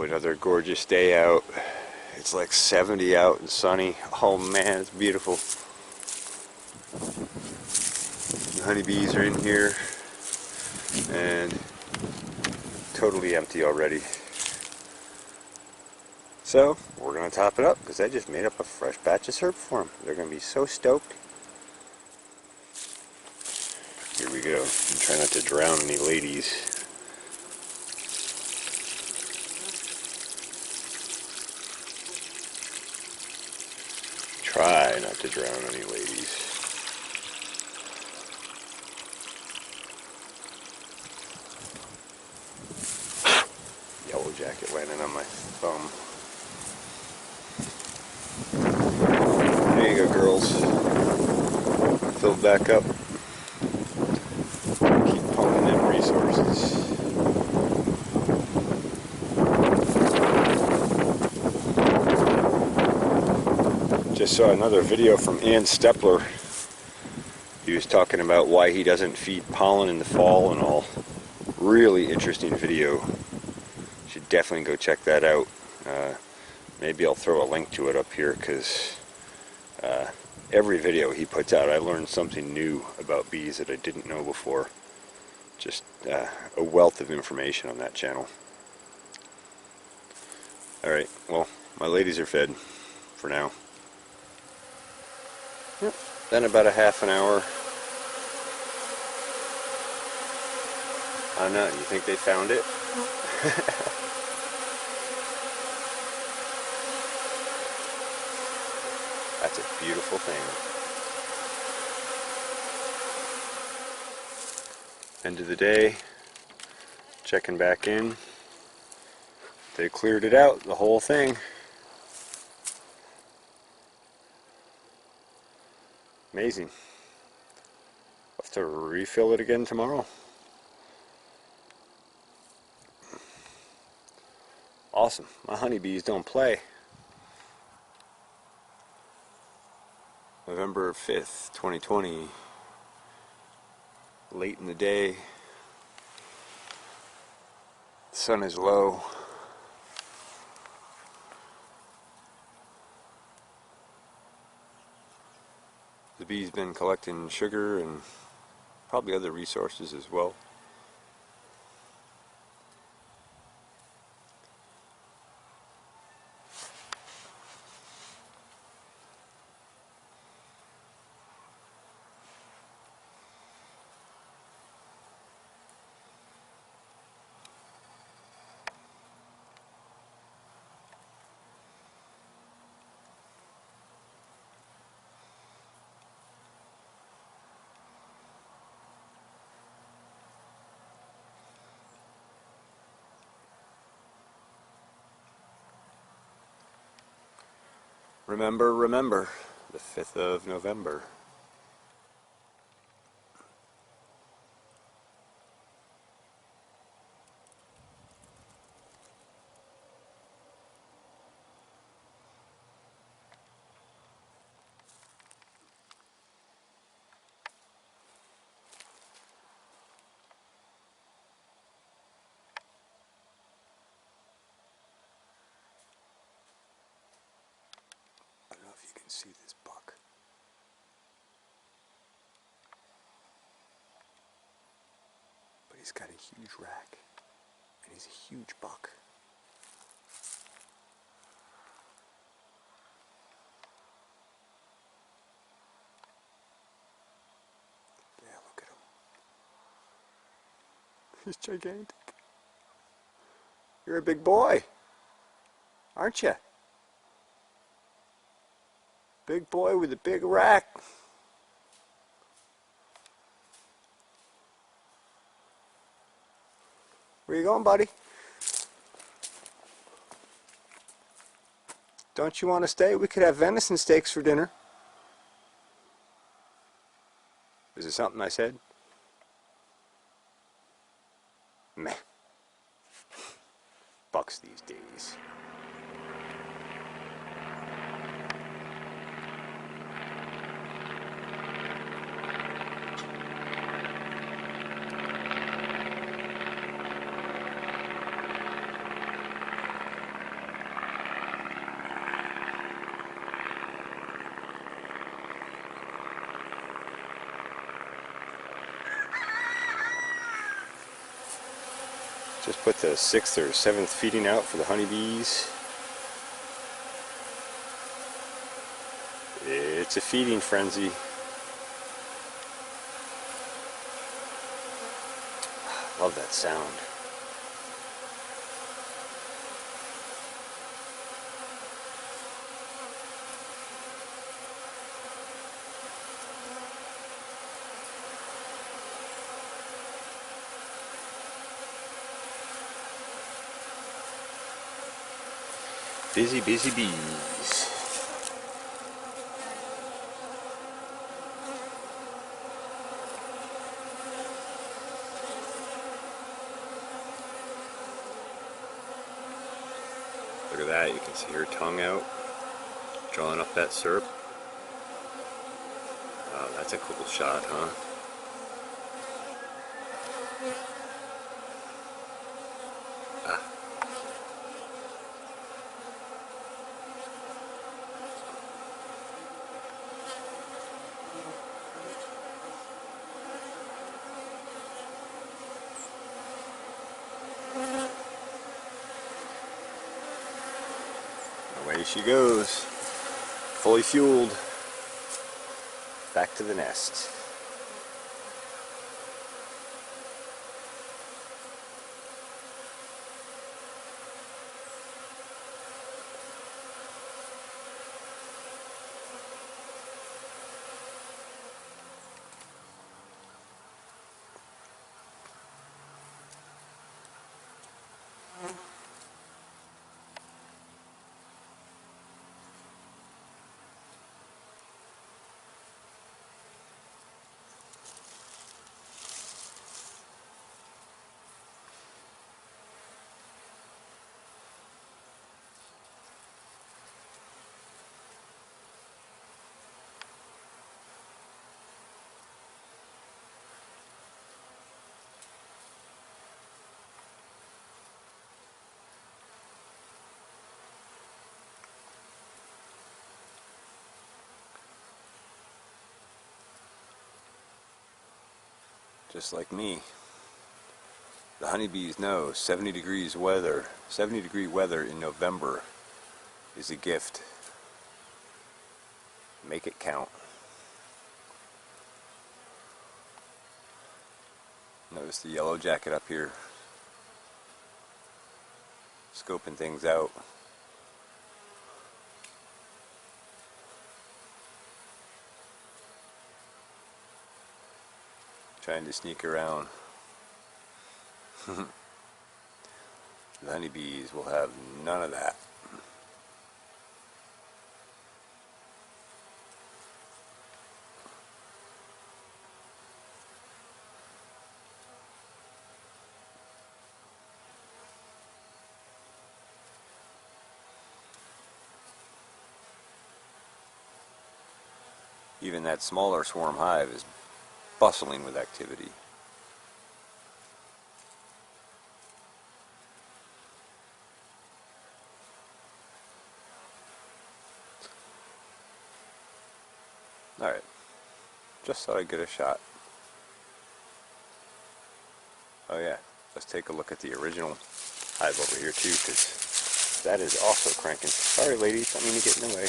another gorgeous day out. It's like 70 out and sunny. Oh man, it's beautiful. The honeybees are in here and totally empty already. So we're going to top it up because I just made up a fresh batch of syrup for them. They're going to be so stoked. Here we go. And try not to drown any ladies. Try not to drown any ladies. Yellow jacket landing on my thumb. There you go, girls. Filled back up. Keep pumping them resources. Just saw another video from Ann Stepler. He was talking about why he doesn't feed pollen in the fall and all. Really interesting video. Should definitely go check that out. Maybe I'll throw a link to it up here because every video he puts out I learn something new about bees that I didn't know before. Just a wealth of information on that channel. Alright, well, my ladies are fed for now. Yep. Then about a half an hour. I don't know, you think they found it? That's a beautiful thing. End of the day, checking back in. They cleared it out, the whole thing. Amazing. I'll have to refill it again tomorrow. Awesome. My honeybees don't play. November 5th, 2020. Late in the day. The sun is low. The bee's been collecting sugar and probably other resources as well. Remember, the 5th of November. I don't know if you can see this buck. But he's got a huge rack. And he's a huge buck. Yeah, look at him. He's gigantic. You're a big boy, aren't you? Big boy with a big rack. Where you going, buddy? Don't you want to stay? We could have venison steaks for dinner. Is it something I said? Meh. Bucks these days. Just put the 6th or 7th feeding out for the honeybees. It's a feeding frenzy. Love that sound. Busy, busy bees. Look at that, you can see her tongue out, drawing up that syrup. Wow, that's a cool shot, huh? Ah. Away she goes, fully fueled, back to the nest. Just like me. The honeybees know 70 degree weather in November is a gift. Make it count. Notice the yellow jacket up here, scoping things out. Trying to sneak around. The honeybees will have none of that. Even that smaller swarm hive is bustling with activity. Alright, just thought I'd get a shot. Oh yeah, let's take a look at the original hive over here too, because that is also cranking. Sorry ladies, don't mean to get in the way.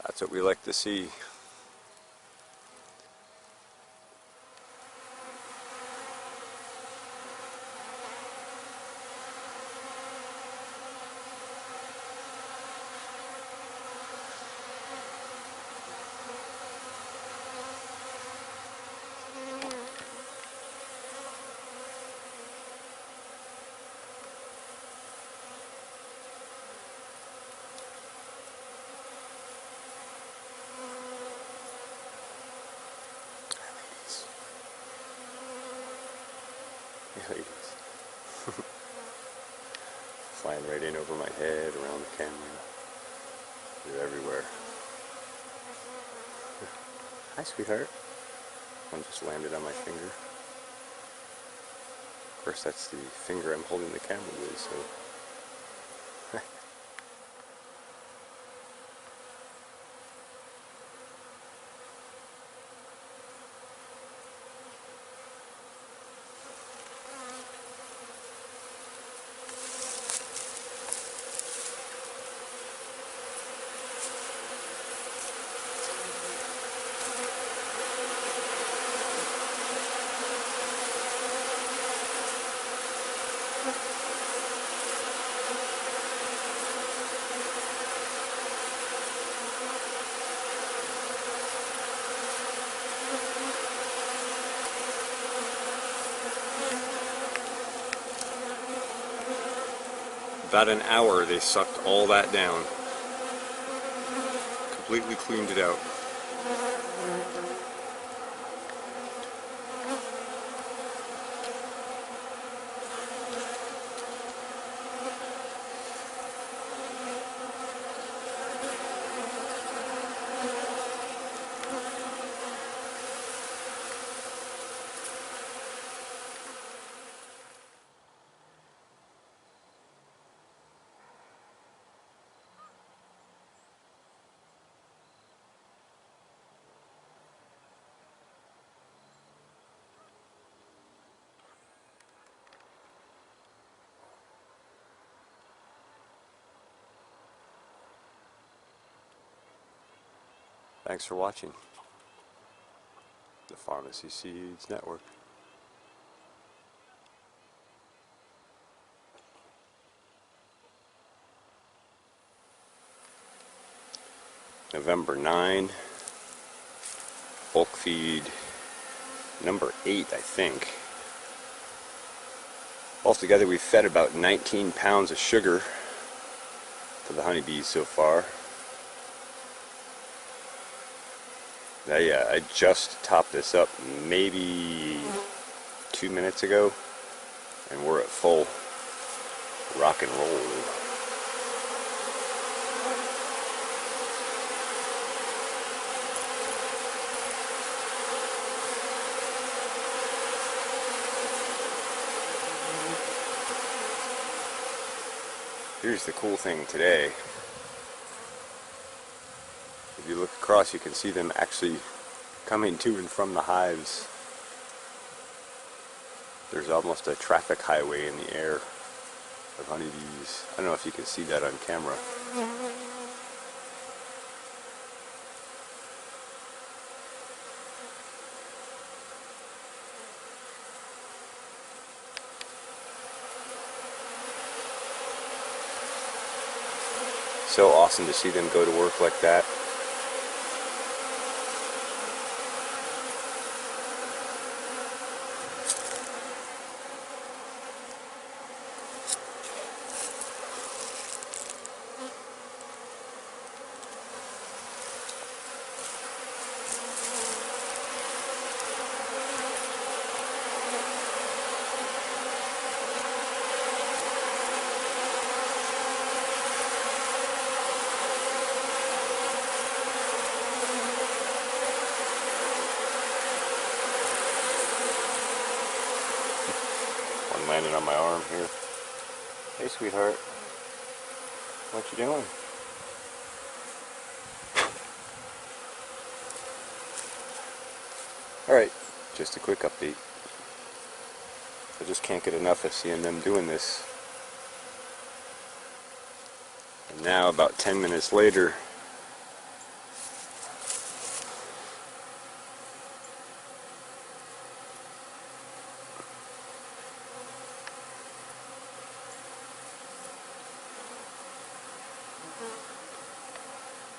That's what we like to see. Ladies. flying right in over my head, around the camera. They're everywhere. Hi, sweetheart. One just landed on my finger. Of course, that's the finger I'm holding the camera with, so. About an hour they sucked all that down. Completely cleaned it out. Thanks for watching the Farmacy Seeds Network. November 9, bulk feed number 8, I think. Altogether we've fed about 19 pounds of sugar to the honeybees so far. I just topped this up maybe 2 minutes ago, and we're at full rock and roll. Here's the cool thing today. If you look across, you can see them actually coming to and from the hives. There's almost a traffic highway in the air of honeybees. I don't know if you can see that on camera. So awesome to see them go to work like that. Landing on my arm here. Hey, sweetheart. What you doing? Alright, just a quick update. I just can't get enough of seeing them doing this. And now, about 10 minutes later,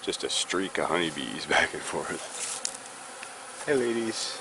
just a streak of honeybees back and forth. Hey, ladies.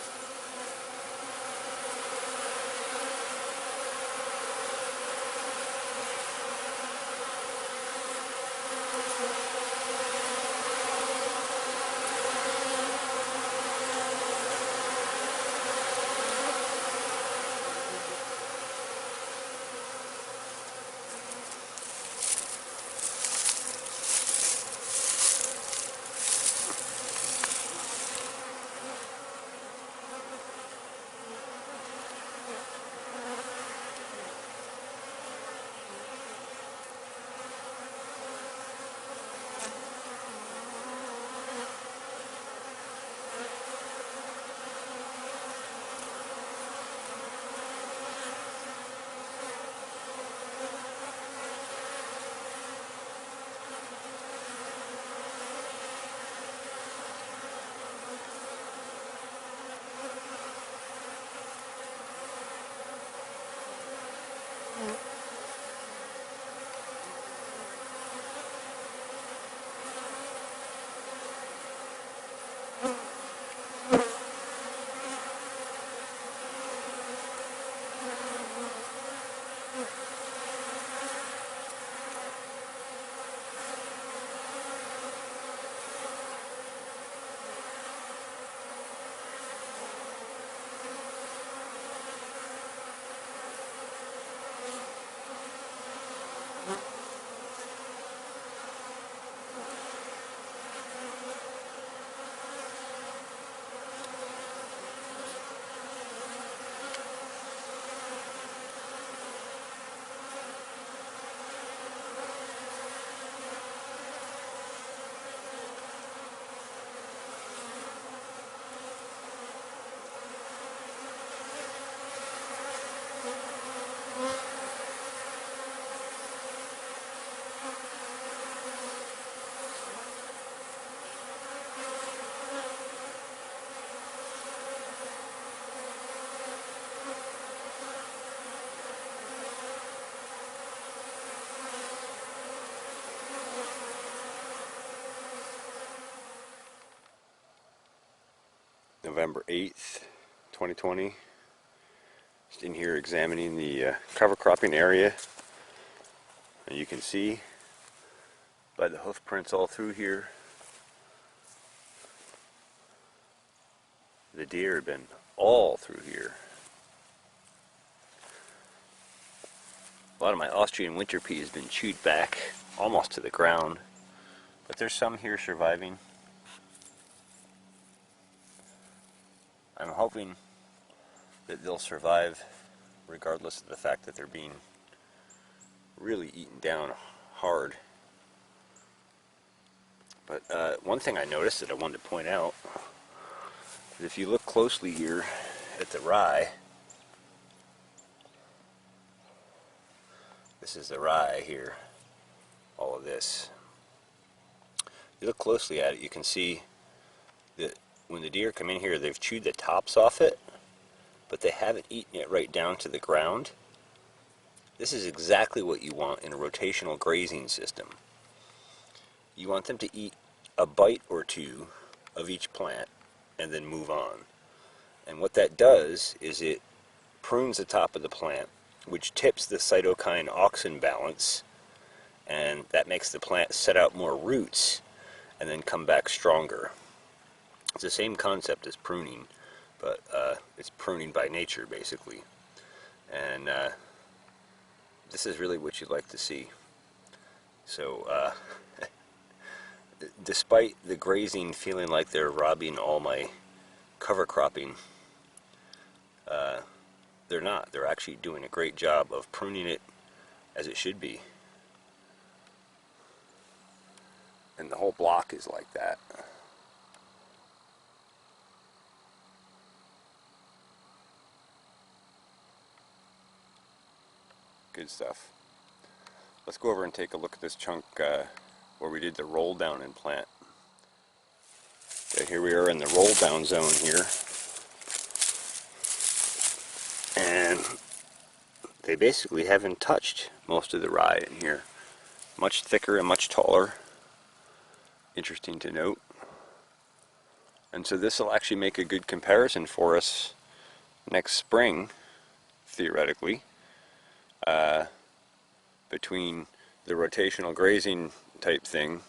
November 8th, 2020. Just in here examining the cover cropping area. And you can see by the hoof prints all through here, the deer have been all through here. A lot of my Austrian winter pea has been chewed back almost to the ground, but there's some here surviving. I'm hoping that they'll survive regardless of the fact that they're being really eaten down hard. But one thing I noticed that I wanted to point out is if you look closely here at the rye, this is the rye here, all of this. If you look closely at it, you can see that when the deer come in here, they've chewed the tops off it, but they haven't eaten it right down to the ground. This is exactly what you want in a rotational grazing system. You want them to eat a bite or two of each plant and then move on. And what that does is it prunes the top of the plant, which tips the cytokine-auxin balance, and that makes the plant set out more roots and then come back stronger. It's the same concept as pruning, but it's pruning by nature, basically. And this is really what you'd like to see. So, despite the grazing feeling like they're robbing all my cover cropping, they're not. They're actually doing a great job of pruning it as it should be. And the whole block is like that. Good stuff. Let's go over and take a look at this chunk where we did the roll down and plant. Okay, here we are in the roll down zone here. And they basically haven't touched most of the rye in here. Much thicker and much taller. Interesting to note. And so this will actually make a good comparison for us next spring, theoretically, between the rotational grazing type thing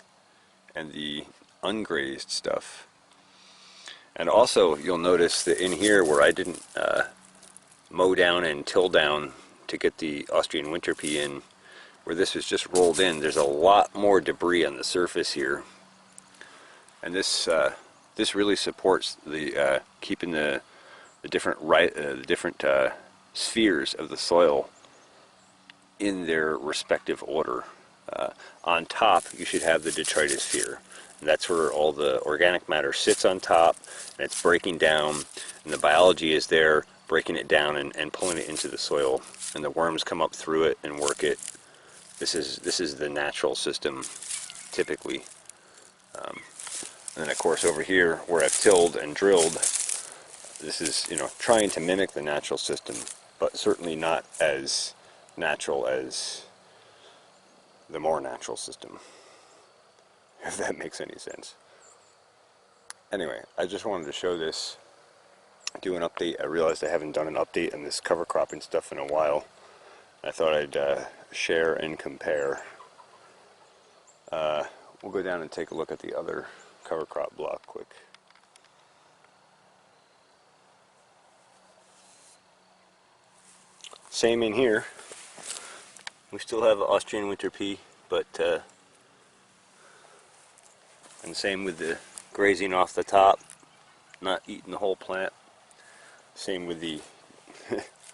and the ungrazed stuff. And also you'll notice that in here where I didn't mow down and till down to get the Austrian winter pea in, where this was just rolled in, there's a lot more debris on the surface here. And this really supports the keeping the different spheres of the soil in their respective order. On top, you should have the detritus sphere. And that's where all the organic matter sits on top, and it's breaking down, and the biology is there breaking it down and pulling it into the soil, and the worms come up through it and work it. This is the natural system, typically. And then of course over here where I've tilled and drilled, this is, trying to mimic the natural system, but certainly not as natural as the more natural system, if that makes any sense. Anyway, I just wanted to show this, do an update. I realized I haven't done an update on this cover cropping stuff in a while. I thought I'd share and compare. We'll go down and take a look at the other cover crop block quick. Same in here. We still have Austrian winter pea, but and same with the grazing off the top, not eating the whole plant. Same with the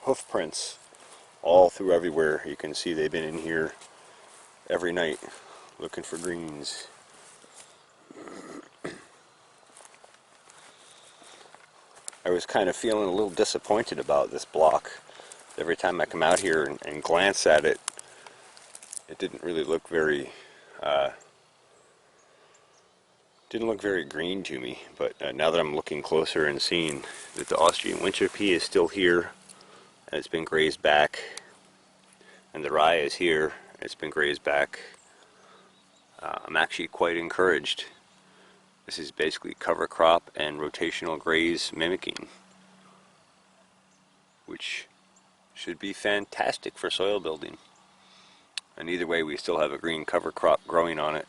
hoof prints all through everywhere. You can see they've been in here every night looking for greens. I was kind of feeling a little disappointed about this block. Every time I come out here and glance at it, it didn't really look very green to me. But now that I'm looking closer and seeing that the Austrian winter pea is still here and it's been grazed back, and the rye is here and it's been grazed back, I'm actually quite encouraged This is basically cover crop and rotational graze mimicking, which should be fantastic for soil building. And either way, we still have a green cover crop growing on it,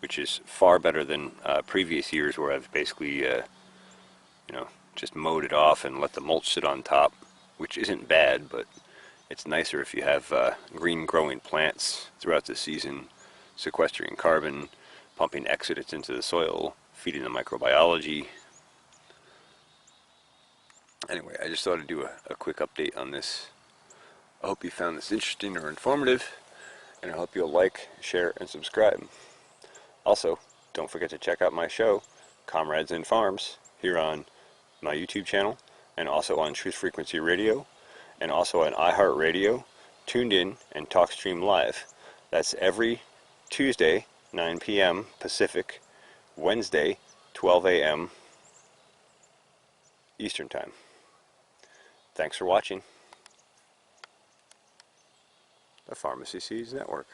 which is far better than previous years where I've basically, just mowed it off and let the mulch sit on top, which isn't bad, but it's nicer if you have green growing plants throughout the season, sequestering carbon, pumping exudates into the soil, feeding the microbiology. Anyway, I just thought I'd do a quick update on this. I hope you found this interesting or informative, and I hope you'll like, share, and subscribe. Also, don't forget to check out my show, Comrades in Farms, here on my YouTube channel, and also on Truth Frequency Radio, and also on iHeartRadio, Tuned In, and TalkStream Live. That's every Tuesday, 9 p.m. Pacific, Wednesday, 12 a.m. Eastern Time. Thanks for watching. The Farmacy Seeds Network.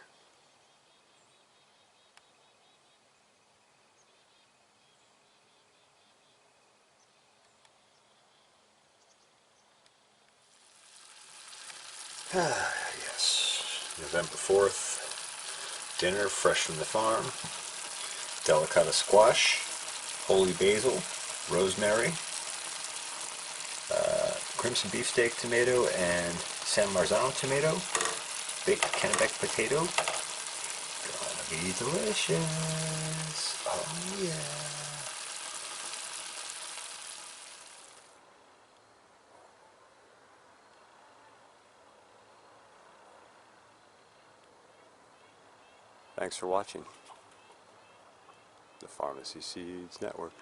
Yes, November 4th, dinner fresh from the farm, delicata squash, holy basil, rosemary, crimson beefsteak tomato and San Marzano tomato, baked Kennebec potato. Gonna be delicious. Oh yeah. Thanks for watching the Farmacy Seeds Network.